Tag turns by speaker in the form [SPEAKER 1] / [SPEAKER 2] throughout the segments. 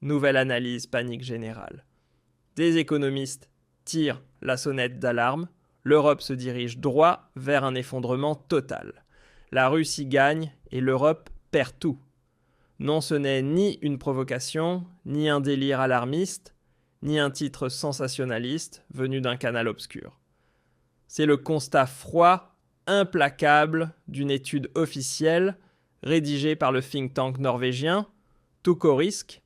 [SPEAKER 1] Nouvelle analyse, panique générale. Des économistes tirent la sonnette d'alarme. L'Europe se dirige droit vers un effondrement total. La Russie gagne et l'Europe perd tout. Non, ce n'est ni une provocation, ni un délire alarmiste, ni un titre sensationnaliste venu d'un canal obscur. C'est le constat froid, implacable d'une étude officielle rédigée par le think tank norvégien Tukorisk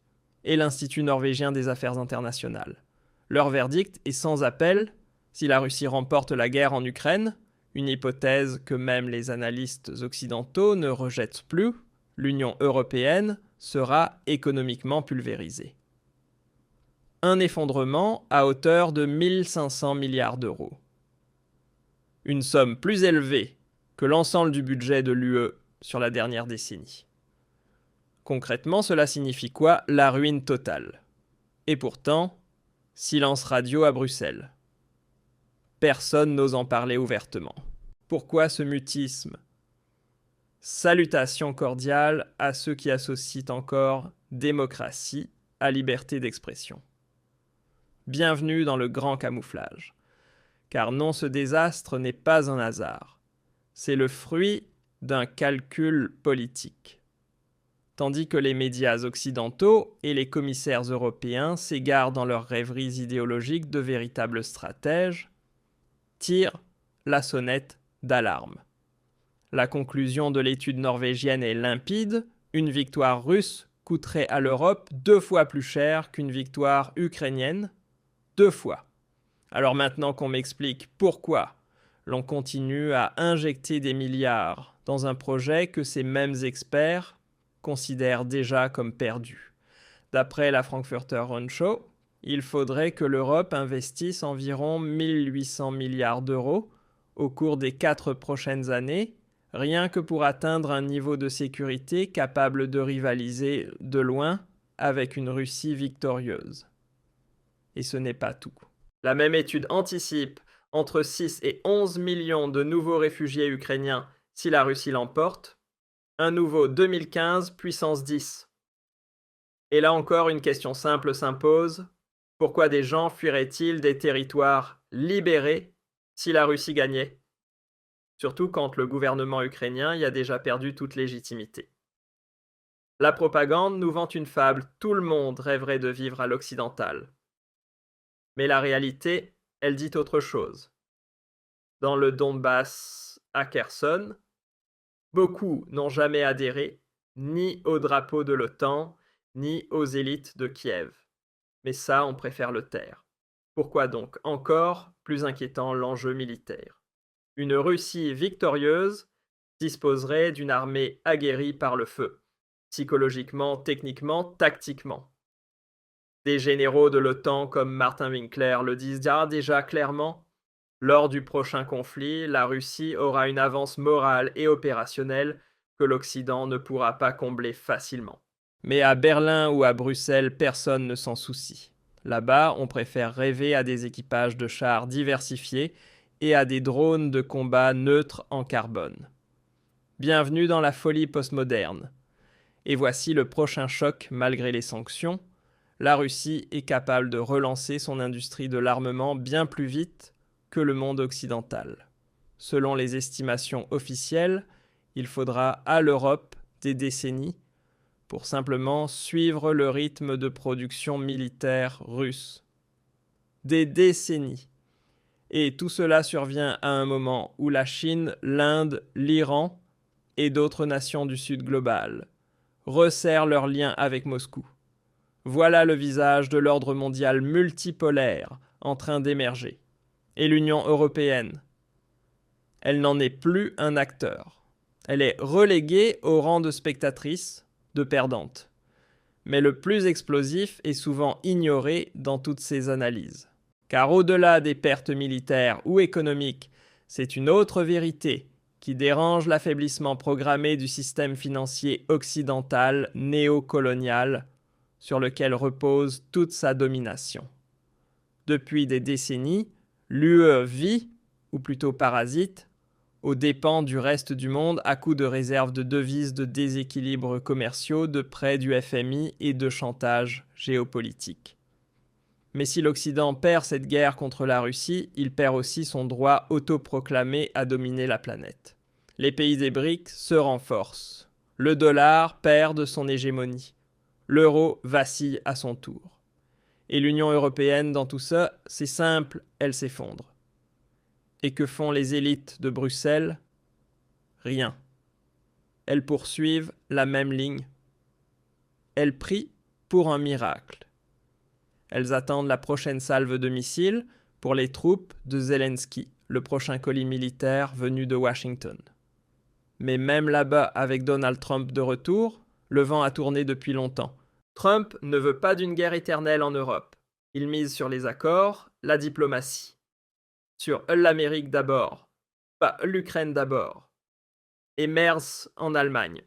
[SPEAKER 1] et l'Institut norvégien des affaires internationales. Leur verdict est sans appel: si la Russie remporte la guerre en Ukraine, une hypothèse que même les analystes occidentaux ne rejettent plus, l'Union européenne sera économiquement pulvérisée. Un effondrement à hauteur de 1500 milliards d'euros. Une somme plus élevée que l'ensemble du budget de l'UE sur la dernière décennie. Concrètement, cela signifie quoi? La ruine totale. Et pourtant, silence radio à Bruxelles. Personne n'ose en parler ouvertement. Pourquoi ce mutisme? Salutations cordiales à ceux qui associent encore démocratie à liberté d'expression. Bienvenue dans le grand camouflage. Car non, ce désastre n'est pas un hasard. C'est le fruit d'un calcul politique. Tandis que les médias occidentaux et les commissaires européens s'égarent dans leurs rêveries idéologiques de véritables stratèges, tirent la sonnette d'alarme. La conclusion de l'étude norvégienne est limpide: une victoire russe coûterait à l'Europe 2 fois plus cher qu'une victoire ukrainienne. 2 fois. Alors maintenant qu'on m'explique pourquoi l'on continue à injecter des milliards dans un projet que ces mêmes experts considèrent déjà comme perdu. D'après la Frankfurter Rundschau, il faudrait que l'Europe investisse environ 1800 milliards d'euros au cours des 4 prochaines années, rien que pour atteindre un niveau de sécurité capable de rivaliser de loin avec une Russie victorieuse. Et ce n'est pas tout. La même étude anticipe entre 6 et 11 millions de nouveaux réfugiés ukrainiens si la Russie l'emporte, un nouveau 2015 puissance 10. Et là encore, une question simple s'impose: pourquoi des gens fuiraient-ils des territoires libérés si la Russie gagnait? Surtout quand le gouvernement ukrainien y a déjà perdu toute légitimité. La propagande nous vante une fable: tout le monde rêverait de vivre à l'occidental. Mais la réalité, elle dit autre chose. Dans le Donbass, à Kherson, beaucoup n'ont jamais adhéré ni au drapeau de l'OTAN, ni aux élites de Kiev. Mais ça, on préfère le taire. Pourquoi donc? Encore plus inquiétant, l'enjeu militaire. Une Russie victorieuse disposerait d'une armée aguerrie par le feu, psychologiquement, techniquement, tactiquement. Des généraux de l'OTAN comme Martin Winkler le disent déjà clairement: lors du prochain conflit, la Russie aura une avance morale et opérationnelle que l'Occident ne pourra pas combler facilement. Mais à Berlin ou à Bruxelles, personne ne s'en soucie. Là-bas, on préfère rêver à des équipages de chars diversifiés et à des drones de combat neutres en carbone. Bienvenue dans la folie postmoderne. Et voici le prochain choc malgré les sanctions. La Russie est capable de relancer son industrie de l'armement bien plus vite que le monde occidental. Selon les estimations officielles, il faudra à l'Europe des décennies pour simplement suivre le rythme de production militaire russe. Des décennies. Et tout cela survient à un moment où la Chine, l'Inde, l'Iran et d'autres nations du Sud global resserrent leurs liens avec Moscou. Voilà le visage de l'ordre mondial multipolaire en train d'émerger. Et l'Union européenne, elle n'en est plus un acteur. Elle est reléguée au rang de spectatrice, de perdante. Mais le plus explosif est souvent ignoré dans toutes ces analyses. Car au-delà des pertes militaires ou économiques, c'est une autre vérité qui dérange l'affaiblissement programmé du système financier occidental néocolonial sur lequel repose toute sa domination. Depuis des décennies, l'UE vit, ou plutôt parasite, aux dépens du reste du monde à coups de réserves de devises, de déséquilibres commerciaux, de prêts du FMI et de chantage géopolitique. Mais si l'Occident perd cette guerre contre la Russie, il perd aussi son droit autoproclamé à dominer la planète. Les pays des BRICS se renforcent. Le dollar perd de son hégémonie. L'euro vacille à son tour. Et l'Union européenne, dans tout ça, c'est simple, elle s'effondre. Et que font les élites de Bruxelles ? Rien. Elles poursuivent la même ligne. Elles prient pour un miracle. Elles attendent la prochaine salve de missiles pour les troupes de Zelensky, le prochain colis militaire venu de Washington. Mais même là-bas, avec Donald Trump de retour, le vent a tourné depuis longtemps. Trump ne veut pas d'une guerre éternelle en Europe. Il mise sur les accords, la diplomatie. Sur l'Amérique d'abord, pas l'Ukraine d'abord. Et Merz en Allemagne.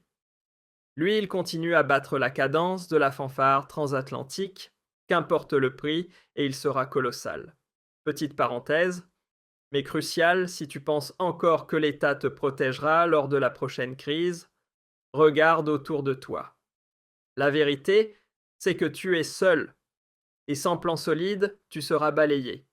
[SPEAKER 1] Lui, il continue à battre la cadence de la fanfare transatlantique, qu'importe le prix, et il sera colossal. Petite parenthèse, mais cruciale si tu penses encore que l'État te protégera lors de la prochaine crise, regarde autour de toi. La vérité, c'est que tu es seul, et sans plan solide, tu seras balayé.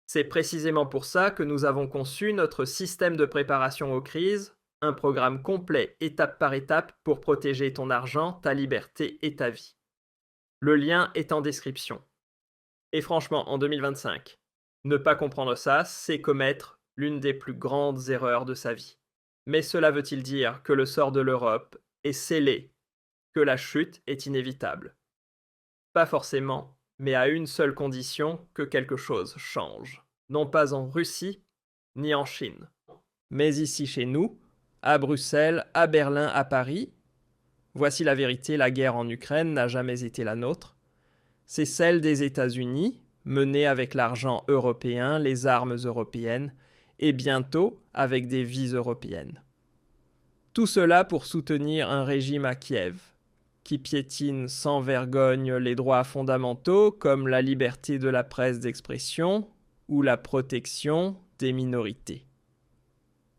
[SPEAKER 1] C'est précisément pour ça que nous avons conçu notre système de préparation aux crises, un programme complet étape par étape pour protéger ton argent, ta liberté et ta vie. Le lien est en description. Et franchement, en 2025, ne pas comprendre ça, c'est commettre l'une des plus grandes erreurs de sa vie. Mais cela veut-il dire que le sort de l'Europe est scellé, que la chute est inévitable? Pas forcément, mais à une seule condition, que quelque chose change. Non pas en Russie, ni en Chine, mais ici chez nous, à Bruxelles, à Berlin, à Paris. Voici la vérité, la guerre en Ukraine n'a jamais été la nôtre. C'est celle des États-Unis, menée avec l'argent européen, les armes européennes, et bientôt avec des vies européennes. Tout cela pour soutenir un régime à Kiev, qui piétine sans vergogne les droits fondamentaux comme la liberté de la presse d'expression ou la protection des minorités.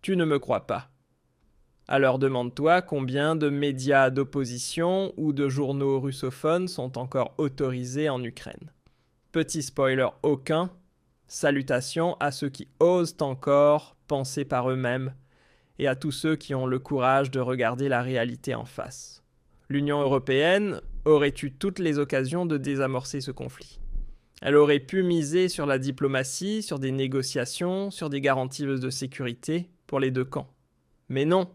[SPEAKER 1] Tu ne me crois pas. Alors demande-toi combien de médias d'opposition ou de journaux russophones sont encore autorisés en Ukraine. Petit spoiler aucun, salutations à ceux qui osent encore penser par eux-mêmes et à tous ceux qui ont le courage de regarder la réalité en face. L'Union européenne aurait eu toutes les occasions de désamorcer ce conflit. Elle aurait pu miser sur la diplomatie, sur des négociations, sur des garanties de sécurité pour les deux camps. Mais non,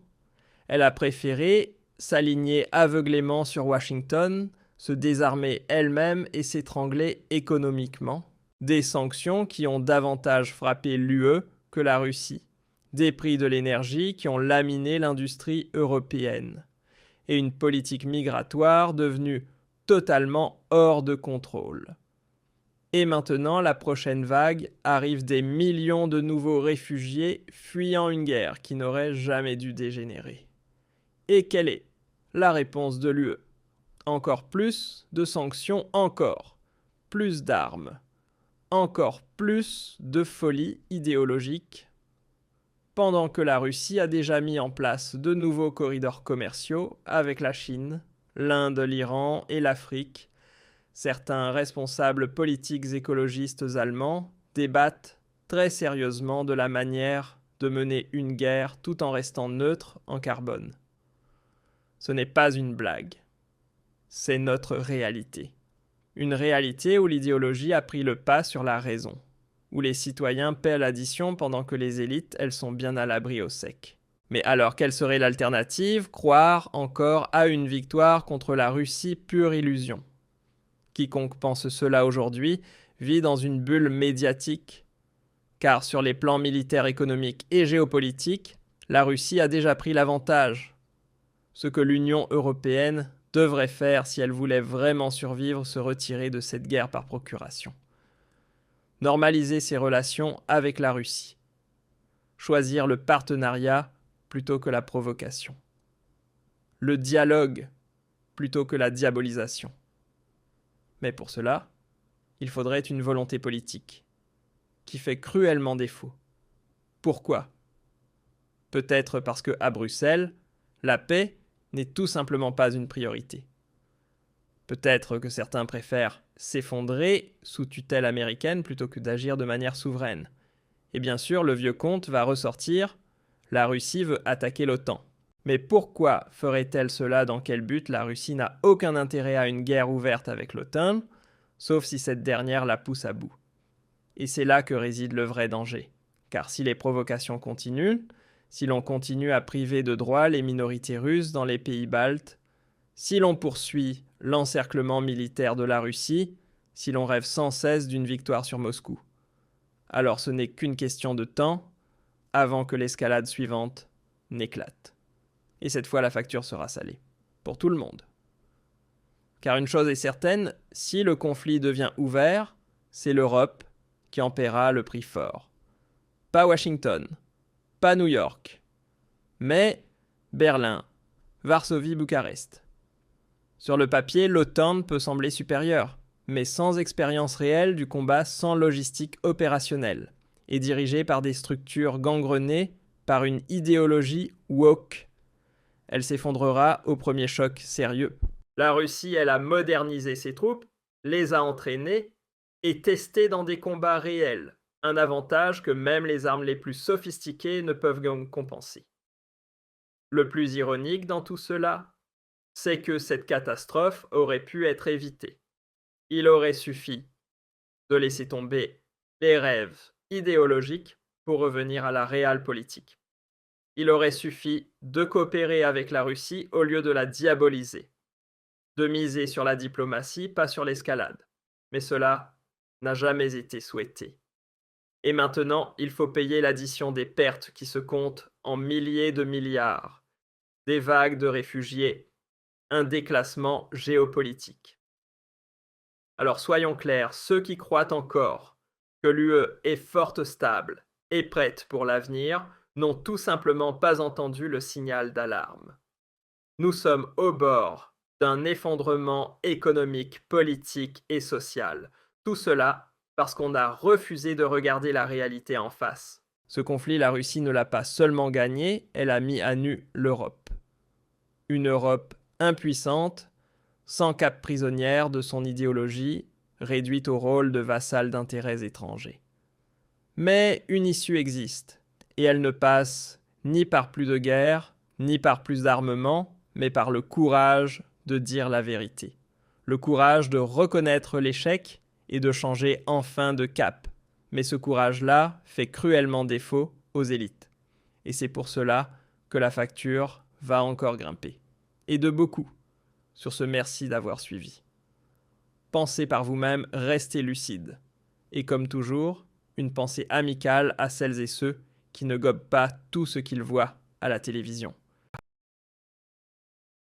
[SPEAKER 1] elle a préféré s'aligner aveuglément sur Washington, se désarmer elle-même et s'étrangler économiquement. Des sanctions qui ont davantage frappé l'UE que la Russie. Des prix de l'énergie qui ont laminé l'industrie européenne. Et une politique migratoire devenue totalement hors de contrôle. Et maintenant, la prochaine vague arrive des millions de nouveaux réfugiés fuyant une guerre qui n'aurait jamais dû dégénérer. Et quelle est la réponse de l'UE? Encore plus de sanctions, encore plus d'armes, encore plus de folie idéologique, pendant que la Russie a déjà mis en place de nouveaux corridors commerciaux avec la Chine, l'Inde, l'Iran et l'Afrique. Certains responsables politiques écologistes allemands débattent très sérieusement de la manière de mener une guerre tout en restant neutre en carbone. Ce n'est pas une blague. C'est notre réalité. Une réalité où l'idéologie a pris le pas sur la raison, où les citoyens paient l'addition pendant que les élites, elles sont bien à l'abri au sec. Mais alors, quelle serait l'alternative? Croire encore à une victoire contre la Russie, pure illusion. Quiconque pense cela aujourd'hui vit dans une bulle médiatique, car sur les plans militaires, économiques et géopolitiques, la Russie a déjà pris l'avantage. Ce que l'Union européenne devrait faire si elle voulait vraiment survivre, se retirer de cette guerre par procuration. Normaliser ses relations avec la Russie. Choisir le partenariat plutôt que la provocation. Le dialogue plutôt que la diabolisation. Mais pour cela, il faudrait une volonté politique qui fait cruellement défaut. Pourquoi ? Peut-être parce que, à Bruxelles, la paix n'est tout simplement pas une priorité. Peut-être que certains préfèrent s'effondrer sous tutelle américaine plutôt que d'agir de manière souveraine. Et bien sûr, le vieux conte va ressortir, la Russie veut attaquer l'OTAN. Mais pourquoi ferait-elle cela? Dans quel but? La Russie n'a aucun intérêt à une guerre ouverte avec l'OTAN, sauf si cette dernière la pousse à bout. Et c'est là que réside le vrai danger. Car si les provocations continuent, si l'on continue à priver de droits les minorités russes dans les pays baltes, si l'on poursuit l'encerclement militaire de la Russie, si l'on rêve sans cesse d'une victoire sur Moscou, alors ce n'est qu'une question de temps avant que l'escalade suivante n'éclate. Et cette fois, la facture sera salée. Pour tout le monde. Car une chose est certaine, si le conflit devient ouvert, c'est l'Europe qui en paiera le prix fort. Pas Washington, pas New York, mais Berlin, Varsovie, Bucarest. Sur le papier, l'OTAN peut sembler supérieure, mais sans expérience réelle du combat, sans logistique opérationnelle, et dirigée par des structures gangrenées par une idéologie woke. Elle s'effondrera au premier choc sérieux. La Russie, elle a modernisé ses troupes, les a entraînées et testées dans des combats réels, un avantage que même les armes les plus sophistiquées ne peuvent compenser. Le plus ironique dans tout cela, c'est que cette catastrophe aurait pu être évitée. Il aurait suffi de laisser tomber les rêves idéologiques pour revenir à la réelle politique. Il aurait suffi de coopérer avec la Russie au lieu de la diaboliser, de miser sur la diplomatie, pas sur l'escalade. Mais cela n'a jamais été souhaité. Et maintenant, il faut payer l'addition des pertes qui se comptent en milliers de milliards, des vagues de réfugiés, un déclassement géopolitique. Alors soyons clairs, ceux qui croient encore que l'UE est forte, stable et prête pour l'avenir n'ont tout simplement pas entendu le signal d'alarme. Nous sommes au bord d'un effondrement économique, politique et social. Tout cela parce qu'on a refusé de regarder la réalité en face. Ce conflit, la Russie ne l'a pas seulement gagné, elle a mis à nu l'Europe. Une Europe impuissante, sans cap prisonnière de son idéologie, réduite au rôle de vassale d'intérêts étrangers. Mais une issue existe, et elle ne passe ni par plus de guerre, ni par plus d'armement, mais par le courage de dire la vérité. Le courage de reconnaître l'échec et de changer enfin de cap. Mais ce courage-là fait cruellement défaut aux élites. Et c'est pour cela que la facture va encore grimper. Et de beaucoup. Sur ce, merci d'avoir suivi. Pensez par vous-même, restez lucide. Et comme toujours, une pensée amicale à celles et ceux qui ne gobent pas tout ce qu'ils voient à la télévision.